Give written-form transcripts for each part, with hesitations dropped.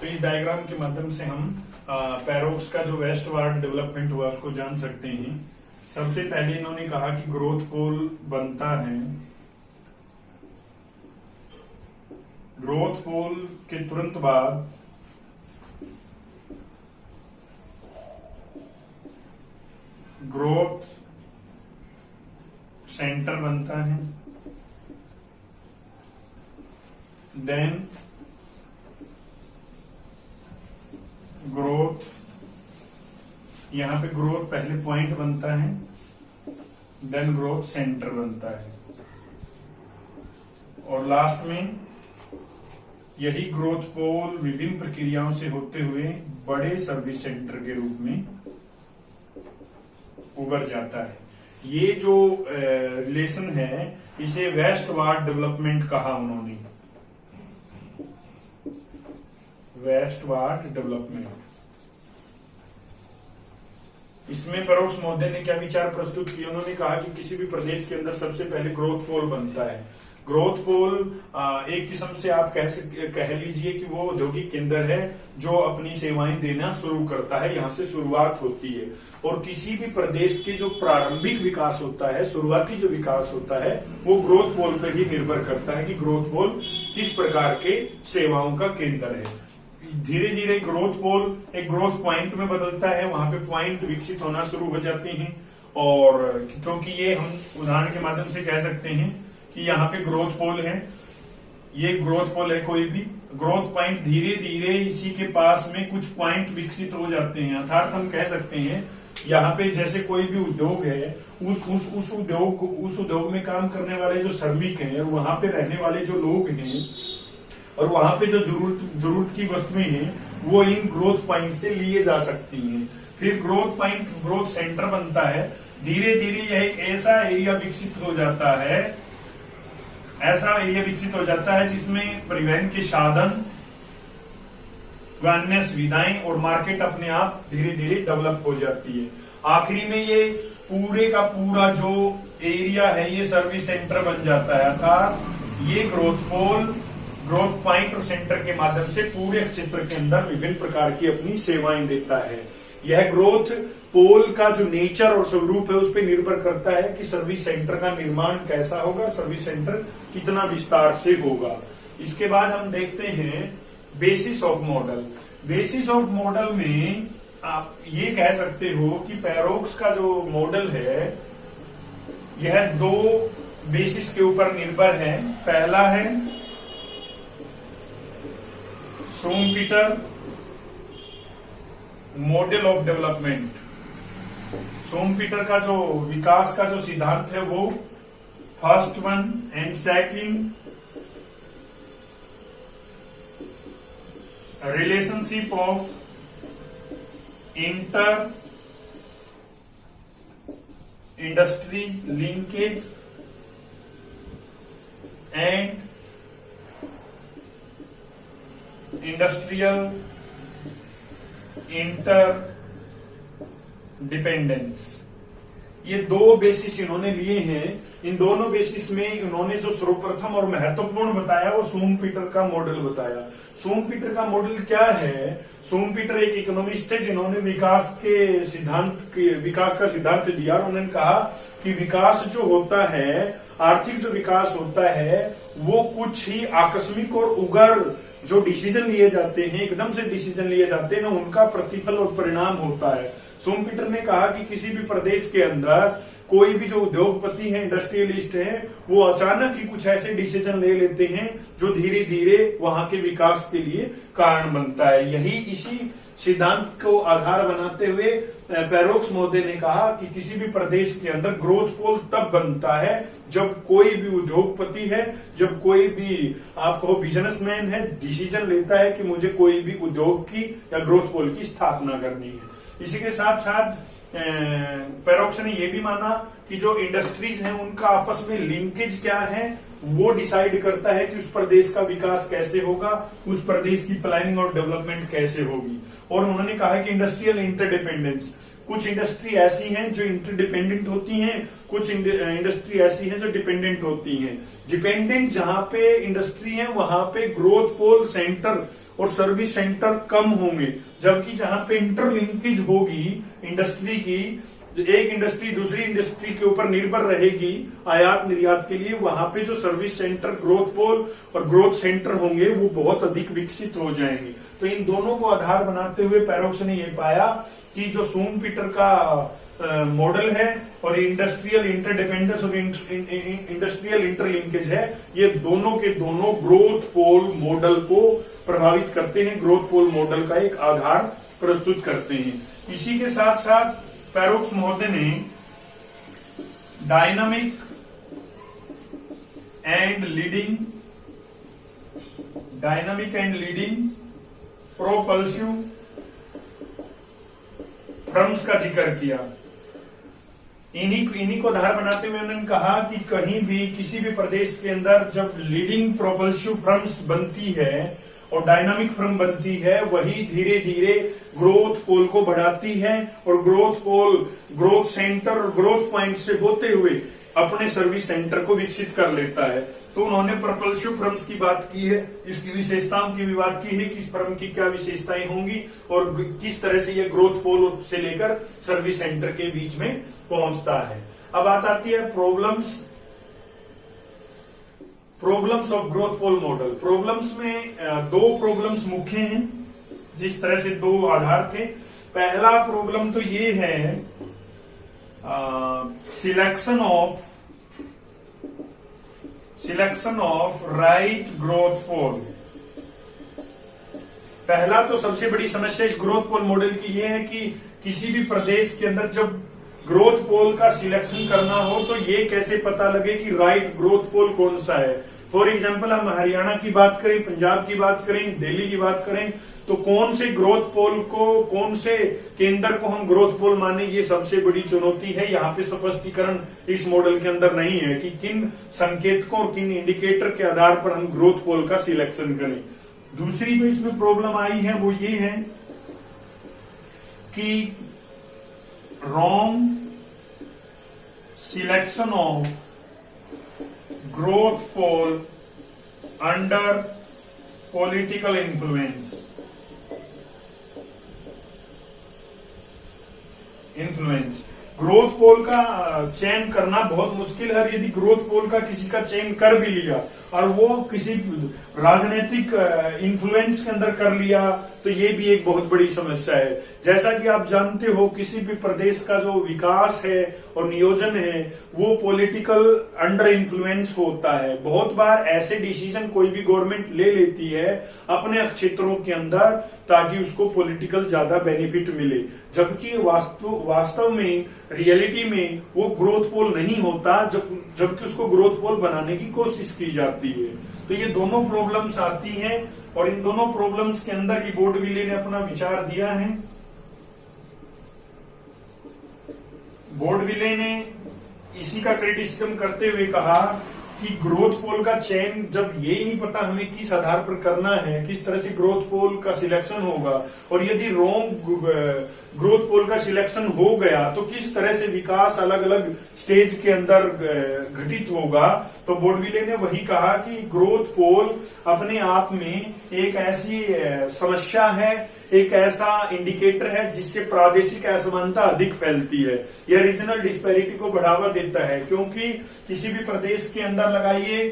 तो इस डायग्राम के माध्यम से हम पैरोक्स का जो वेस्टवार्ड डेवलपमेंट हुआ उसको जान सकते हैं। सबसे पहले इन्होंने कहा कि ग्रोथ पोल बनता है, ग्रोथ पोल के तुरंत बाद ग्रोथ सेंटर बनता है, देन ग्रोथ, यहां पे ग्रोथ पहले पॉइंट बनता है, देन ग्रोथ सेंटर बनता है, और लास्ट में यही ग्रोथ पोल विभिन्न प्रक्रियाओं से होते हुए बड़े सर्विस सेंटर के रूप में उभर जाता है। ये जो रिलेशन है इसे वेस्टवार्ड डेवलपमेंट कहा उन्होंने, वेस्टवार्ड डेवलपमेंट। इसमें पैरोक्स महोदय ने क्या विचार प्रस्तुत किए? उन्होंने कहा कि किसी भी प्रदेश के अंदर सबसे पहले ग्रोथ पोल बनता है। ग्रोथ पोल एक किस्म से आप कह लीजिए कि वो औद्योगिक केंद्र है जो अपनी सेवाएं देना शुरू करता है, यहां से शुरुआत होती है। और किसी भी प्रदेश के जो प्रारंभिक विकास होता है, शुरुआती जो विकास होता है, वो ग्रोथ पोल पर ही निर्भर करता है कि ग्रोथ पोल किस प्रकार के सेवाओं का केंद्र है। धीरे धीरे ग्रोथ पोल एक ग्रोथ पॉइंट में बदलता है, वहां पे पॉइंट विकसित होना शुरू हो जाते हैं। और क्योंकि ये हम उदाहरण के माध्यम से कह सकते हैं कि यहाँ पे ग्रोथ पोल है, ये ग्रोथ पोल है, कोई भी ग्रोथ पॉइंट धीरे धीरे इसी के पास में कुछ पॉइंट विकसित हो जाते हैं। अर्थात हम कह सकते हैं यहाँ पे जैसे कोई भी उद्योग है, उस उद्योग में काम करने वाले जो श्रमिक हैं, वहां पे रहने वाले जो लोग हैं, और वहां पे जो जरूरत की वस्तुएं हैं, वो इन ग्रोथ पॉइंट से लिए जा सकती हैं। फिर ग्रोथ पॉइंट ग्रोथ सेंटर बनता है। धीरे धीरे यह एक ऐसा एरिया विकसित हो जाता है, ऐसा एरिया विकसित हो जाता है जिसमें परिवहन के साधन व अन्य सुविधाएं और मार्केट अपने आप धीरे धीरे डेवलप हो जाती है। आखिरी में ये पूरे का पूरा जो एरिया है ये सर्विस सेंटर बन जाता है। अर्थात ये ग्रोथ पोल ग्रोथ पॉइंट और सेंटर के माध्यम से पूरे क्षेत्र के अंदर विभिन्न प्रकार की अपनी सेवाएं देता है। यह ग्रोथ पोल का जो नेचर और स्वरूप है उस पर निर्भर करता है कि सर्विस सेंटर का निर्माण कैसा होगा, सर्विस सेंटर कितना विस्तार से होगा। इसके बाद हम देखते हैं basis of model. Basis of model में आप ये कह सकते हो कि पैरोक्स का जो मॉडल है यह दो बेसिस के ऊपर निर्भर है। पहला है शूम्पेटर मॉडल ऑफ डेवलपमेंट। शूम्पेटर का जो विकास का जो सिद्धांत है वो first one, and second relationship of inter industry linkage and industrial inter dependence. ये दो बेसिस इन्होंने लिए हैं। इन दोनों बेसिस में इन्होंने जो सर्वप्रथम और महत्वपूर्ण बताया वो शूम्पेटर का मॉडल बताया। शूम्पेटर का मॉडल क्या है? शूम्पेटर एक इकोनॉमिस्ट है जिन्होंने विकास का सिद्धांत दिया। उन्होंने कहा कि विकास जो होता है, आर्थिक जो विकास होता है, वो कुछ ही आकस्मिक और उगर जो डिसीजन लिए जाते हैं, एकदम से डिसीजन लिए जाते हैं, उनका प्रतिफल और परिणाम होता है। शूम्पेटर ने कहा कि किसी भी प्रदेश के अंदर कोई भी जो उद्योगपति है, इंडस्ट्रियलिस्ट है, वो अचानक ही कुछ ऐसे डिसीजन ले लेते हैं जो धीरे धीरे वहां के विकास के लिए कारण बनता है। यही इसी सिद्धांत को आधार बनाते हुए पैरोक्स महोदय ने कहा कि किसी भी प्रदेश के अंदर ग्रोथ पोल तब बनता है जब कोई भी उद्योगपति है, जब कोई भी आप कहो बिजनेसमैन है, डिसीजन लेता है कि मुझे कोई भी उद्योग की या ग्रोथ पोल की स्थापना करनी है। इसी के साथ साथ पैरोक्स ने यह भी माना कि जो इंडस्ट्रीज हैं उनका आपस में लिंकेज क्या है, वो डिसाइड करता है कि उस प्रदेश का विकास कैसे होगा, उस प्रदेश की प्लानिंग और डेवलपमेंट कैसे होगी। और उन्होंने कहा कि इंडस्ट्रियल इंटरडिपेंडेंस, कुछ इंडस्ट्री ऐसी हैं जो इंटरडिपेंडेंट होती हैं, कुछ इंडस्ट्री ऐसी हैं जो डिपेंडेंट होती हैं। डिपेंडेंट जहां पे इंडस्ट्री है वहां पे ग्रोथ पोल सेंटर और सर्विस सेंटर कम होंगे, जबकि जहां पे इंटरलिंकेज होगी इंडस्ट्री की, एक इंडस्ट्री दूसरी इंडस्ट्री के ऊपर निर्भर रहेगी आयात निर्यात के लिए, वहां पे जो सर्विस सेंटर, ग्रोथ पोल और ग्रोथ सेंटर होंगे वो बहुत अधिक विकसित हो जाएंगे। तो इन दोनों को आधार बनाते हुए पैरोक्स ने यह पाया कि जो शूमपीटर का मॉडल है और इंडस्ट्रियल इंटरडिपेंडेंस और इंडस्ट्रियल इंटरलिंकेज है, ये दोनों के दोनों ग्रोथ पोल मॉडल को प्रभावित करते हैं, ग्रोथ पोल मॉडल का एक आधार प्रस्तुत करते हैं। इसी के साथ साथ पैरोक्स महोदय ने dynamic and leading propulsive firms का जिक्र किया। इन्हीं को आधार बनाते हुए उन्होंने कहा कि कहीं भी किसी भी प्रदेश के अंदर जब लीडिंग प्रोपल्सिव फर्म्स बनती है और डायनामिक फर्म बनती है, वही धीरे धीरे ग्रोथ पोल को बढ़ाती है और ग्रोथ पोल ग्रोथ सेंटर और ग्रोथ पॉइंट से होते हुए अपने सर्विस सेंटर को विकसित कर लेता है। तो उन्होंने प्रोपल्सिव फर्म्स की बात की है, इसकी विशेषताओं की भी बात की है कि इस फर्म की क्या विशेषताएं होंगी और किस तरह से ये ग्रोथ पोल से लेकर सर्विस सेंटर के बीच में पहुंचता है। अब बात आती है problems of growth pole model. Problems में दो प्रॉब्लम्स मुख्य हैं, जिस तरह से दो आधार थे। पहला प्रॉब्लम तो ये है सिलेक्शन ऑफ राइट ग्रोथ पोल। पहला तो सबसे बड़ी समस्या इस ग्रोथ पोल मॉडल की यह है कि किसी भी प्रदेश के अंदर जब ग्रोथ पोल का सिलेक्शन करना हो तो ये कैसे पता लगे कि राइट ग्रोथ पोल कौन सा है। फॉर एग्जाम्पल हम हरियाणा की बात करें, पंजाब की बात करें, दिल्ली की बात करें, तो कौन से ग्रोथ पोल को, कौन से केंद्र को हम ग्रोथ पोल माने, ये सबसे बड़ी चुनौती है। यहाँ पे स्पष्टीकरण इस मॉडल के अंदर नहीं है कि किन संकेतकों और किन इंडिकेटर के आधार पर हम ग्रोथ पोल का सिलेक्शन करें। दूसरी जो इसमें प्रॉब्लम आई है वो ये है कि wrong selection of growth pole under political influence. Growth pole का चयन करना बहुत मुश्किल है। यदि ग्रोथ पोल का किसी का चयन कर भी लिया और वो किसी राजनीतिक इन्फ्लुएंस के अंदर कर लिया तो ये भी एक बहुत बड़ी समस्या है। जैसा कि आप जानते हो, किसी भी प्रदेश का जो विकास है और नियोजन है वो पॉलिटिकल अंडर इन्फ्लुएंस होता है। बहुत बार ऐसे डिसीजन कोई भी गवर्नमेंट ले लेती है अपने क्षेत्रों के अंदर ताकि उसको पॉलिटिकल ज्यादा बेनिफिट मिले, जबकि वास्तव में रियलिटी में वो ग्रोथ पोल नहीं होता, जबकि उसको ग्रोथ पोल बनाने की कोशिश की जाती है। तो ये दोनों प्रॉब्लम्स आती हैं और इन दोनों प्रॉब्लम्स के अंदर ही बोर्डविले ने अपना विचार दिया है। बोर्डविले ने इसी का क्रिटिसिज्म करते हुए कहा कि ग्रोथ पोल का चयन जब ये ही नहीं पता हमें किस आधार पर करना है, किस तरह से ग्रोथ पोल का सिलेक्शन होगा, और यदि रॉन्ग ग्रोथ पोल का सिलेक्शन हो गया तो किस तरह से विकास अलग अलग स्टेज के अंदर घटित होगा। तो बोर्डविले ने वही कहा कि ग्रोथ पोल अपने आप में एक ऐसी समस्या है, एक ऐसा इंडिकेटर है जिससे प्रादेशिक असमानता अधिक फैलती है। यह रीजनल डिस्पैरिटी को बढ़ावा देता है, क्योंकि किसी भी प्रदेश के अंदर लगाइए,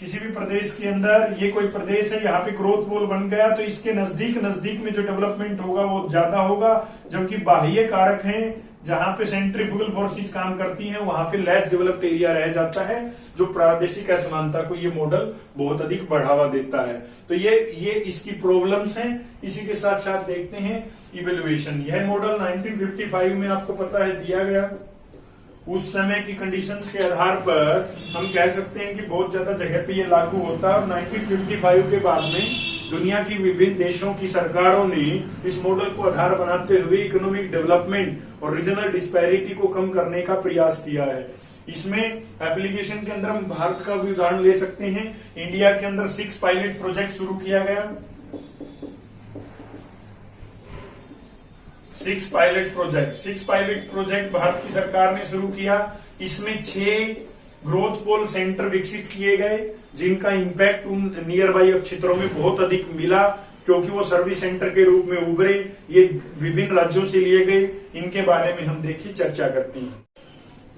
किसी भी प्रदेश के अंदर, ये कोई प्रदेश है, यहाँ पे ग्रोथ पोल बन गया तो इसके नजदीक में जो डेवलपमेंट होगा वो ज्यादा होगा, जबकि बाह्य कारक हैं जहां पे सेंट्रीफ्यूगल फोर्सेस काम करती हैं वहां पे लेस डेवलप्ड एरिया रह जाता है, जो प्रादेशिक असमानता को ये मॉडल बहुत अधिक बढ़ावा देता है। तो ये इसकी प्रॉब्लम्स हैं। इसी के साथ साथ देखते हैं इवेल्युएशन। यह मॉडल 1955 में आपको पता है दिया गया। उस समय की कंडीशंस के आधार पर हम कह सकते हैं कि बहुत ज्यादा जगह पे ये लागू होता है और 1955 के बाद में दुनिया की विभिन्न देशों की सरकारों ने इस मॉडल को आधार बनाते हुए इकोनॉमिक डेवलपमेंट और रीजनल डिस्पैरिटी को कम करने का प्रयास किया है। इसमें एप्लीकेशन के अंदर हम भारत का भी उदाहरण ले सकते हैं। इंडिया के अंदर 6 पायलट प्रोजेक्ट शुरू किया गया। 6 पायलट प्रोजेक्ट भारत की सरकार ने शुरू किया। इसमें 6 ग्रोथ पोल सेंटर विकसित किए गए, जिनका इंपैक्ट उन नियर बाई क्षेत्रों में बहुत अधिक मिला, क्योंकि वो सर्विस सेंटर के रूप में उभरे। ये विभिन्न राज्यों से लिए गए। इनके बारे में हम देखिए चर्चा करते हैं।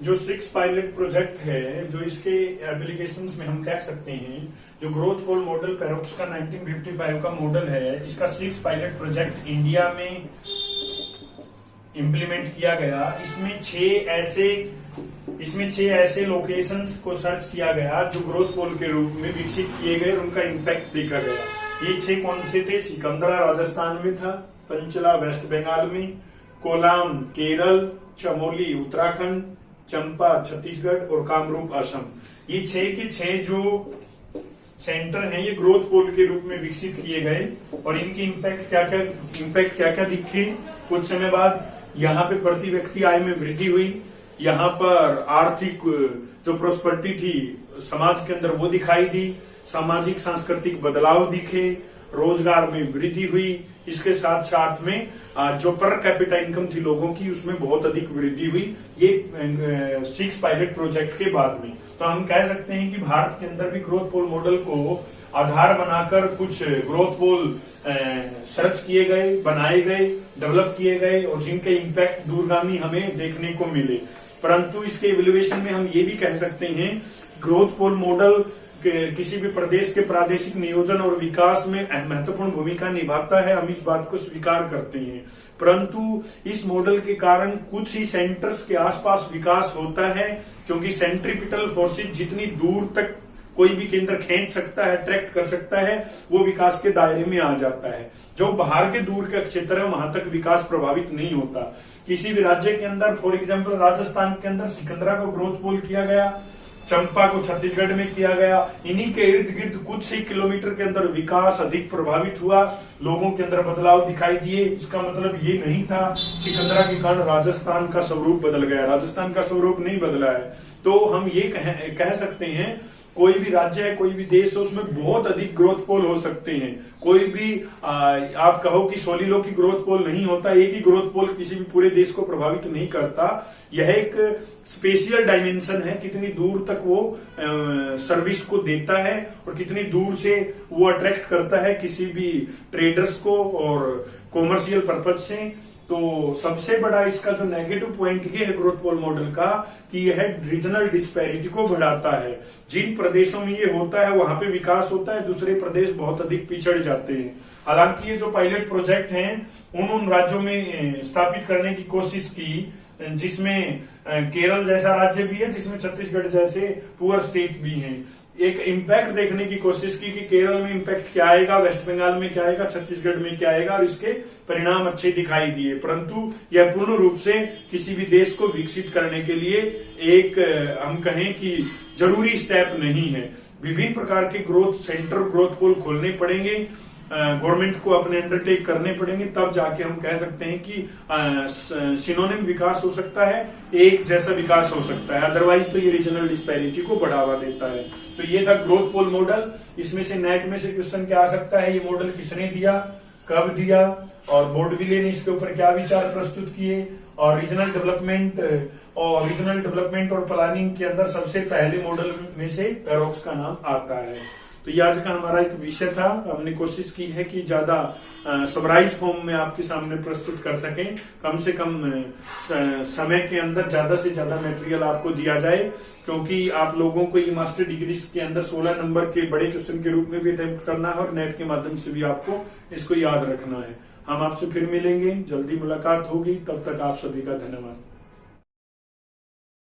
जो 6 पायलट प्रोजेक्ट है, जो इसके एप्लीकेशंस में हम कह सकते हैं, जो ग्रोथ पोल मॉडल पैरोक्स का 1955 का मॉडल है, इसका 6 पायलट प्रोजेक्ट इंडिया में इम्प्लीमेंट किया गया। इसमें 6 ऐसे लोकेशंस को सर्च किया गया जो ग्रोथ पोल के रूप में विकसित किए गए और उनका इम्पैक्ट देखा गया। ये 6 कौन से थे? सिकंदरा राजस्थान में था, पंचला वेस्ट बंगाल में, कोलाम केरल, चमोली उत्तराखंड, चंपा छत्तीसगढ़ और कामरूप असम। ये 6 के 6 जो सेंटर हैं, ये ग्रोथ पोल के रूप में विकसित किए गए और इनके इम्पैक्ट क्या क्या दिखे। कुछ समय बाद यहाँ पे प्रति व्यक्ति आय में वृद्धि हुई, यहाँ पर आर्थिक जो प्रोस्पेरिटी थी समाज के अंदर वो दिखाई दी, सामाजिक सांस्कृतिक बदलाव दिखे, रोजगार में वृद्धि हुई। इसके साथ साथ में जो पर कैपिटा इनकम थी लोगों की, उसमें बहुत अधिक वृद्धि हुई। ये 6 पायलट प्रोजेक्ट के बाद में तो हम कह सकते हैं कि भारत के अंदर भी ग्रोथ पोल मॉडल को आधार बनाकर कुछ ग्रोथ पोल सर्च किए गए, बनाए गए, डेवलप किए गए और जिनके इम्पैक्ट दूरगामी हमें देखने को मिले। परंतु इसके इवैल्यूएशन में हम ये भी कह सकते हैं, ग्रोथ पोल मॉडल किसी भी प्रदेश के प्रादेशिक नियोजन और विकास में महत्वपूर्ण भूमिका निभाता है। हम इस बात को स्वीकार करते हैं, परंतु इस मॉडल के कारण कुछ ही सेंटर्स के आसपास विकास होता है, क्योंकि सेंट्रीपिटल फोर्सेज जितनी दूर तक कोई भी केंद्र खींच सकता है, अट्रैक्ट कर सकता है, वो विकास के दायरे में आ जाता है। जो बाहर के दूर का क्षेत्र है, वहां तक विकास प्रभावित नहीं होता। किसी भी राज्य के अंदर, फॉर एग्जाम्पल राजस्थान के अंदर सिकंदरा को ग्रोथ पोल किया गया, चंपा को छत्तीसगढ़ में किया गया। इन्हीं के इर्द गिर्द कुछ ही किलोमीटर के अंदर विकास अधिक प्रभावित हुआ, लोगों के अंदर बदलाव दिखाई दिए। इसका मतलब ये नहीं था सिकंदरा के कारण राजस्थान का स्वरूप बदल गया। राजस्थान का स्वरूप नहीं बदला है। तो हम ये कह सकते हैं, कोई भी राज्य है, कोई भी देश है, उसमें बहुत अधिक ग्रोथ पोल हो सकते हैं। कोई भी आप कहो कि सोलिलो की ग्रोथ पोल नहीं होता, एक ही ग्रोथ पोल किसी भी पूरे देश को प्रभावित नहीं करता। यह एक स्पेशियल डायमेंशन है, कितनी दूर तक वो सर्विस को देता है और कितनी दूर से वो अट्रैक्ट करता है किसी भी ट्रेडर्स को और कॉमर्शियल पर्पज से। तो सबसे बड़ा इसका जो नेगेटिव पॉइंट ये है ग्रोथ पोल मॉडल का, कि यह रीजनल डिस्पैरिटी को बढ़ाता है। जिन प्रदेशों में ये होता है वहां पे विकास होता है, दूसरे प्रदेश बहुत अधिक पिछड़ जाते हैं। हालांकि ये जो पायलट प्रोजेक्ट हैं, उन राज्यों में स्थापित करने की कोशिश की जिसमें केरल जैसा राज्य भी है, जिसमें छत्तीसगढ़ जैसे पुअर स्टेट भी हैं। एक इम्पैक्ट देखने की कोशिश की कि केरल में इम्पैक्ट क्या आएगा, वेस्ट बंगाल में क्या आएगा, छत्तीसगढ़ में क्या आएगा, और इसके परिणाम अच्छे दिखाई दिए। परंतु यह पूर्ण रूप से किसी भी देश को विकसित करने के लिए एक हम कहें कि जरूरी स्टेप नहीं है। विभिन्न प्रकार के ग्रोथ सेंटर, ग्रोथ पोल खोलने पड़ेंगे, गवर्नमेंट को अपने अंडरटेक करने पड़ेंगे, तब जाके हम कह सकते हैं कि सिनोनिम विकास हो सकता है, एक जैसा विकास हो सकता है। अदरवाइज तो ये रीजनल डिस्पैरिटी को बढ़ावा देता है। तो ये था ग्रोथ पोल मॉडल। इसमें से नेट में से क्वेश्चन क्या आ सकता है, ये मॉडल किसने दिया, कब दिया, और बोर्डविले ने इसके ऊपर क्या विचार प्रस्तुत किए, और रीजनल डेवलपमेंट और प्लानिंग के अंदर सबसे पहले मॉडल में से पैरोक्स का नाम आता है। तो ये आज का हमारा एक विषय था। हमने कोशिश की है कि ज्यादा समराइज फॉर्म में आपके सामने प्रस्तुत कर सकें, कम से कम समय के अंदर ज्यादा से ज्यादा मटेरियल आपको दिया जाए, क्योंकि आप लोगों को ये मास्टर डिग्री के अंदर 16 नंबर के बड़े क्वेश्चन के रूप में भी अटेम्प्ट करना है और नेट के माध्यम से भी आपको इसको याद रखना है। हम आपसे फिर मिलेंगे, जल्दी मुलाकात होगी। तब तक आप सभी का धन्यवाद।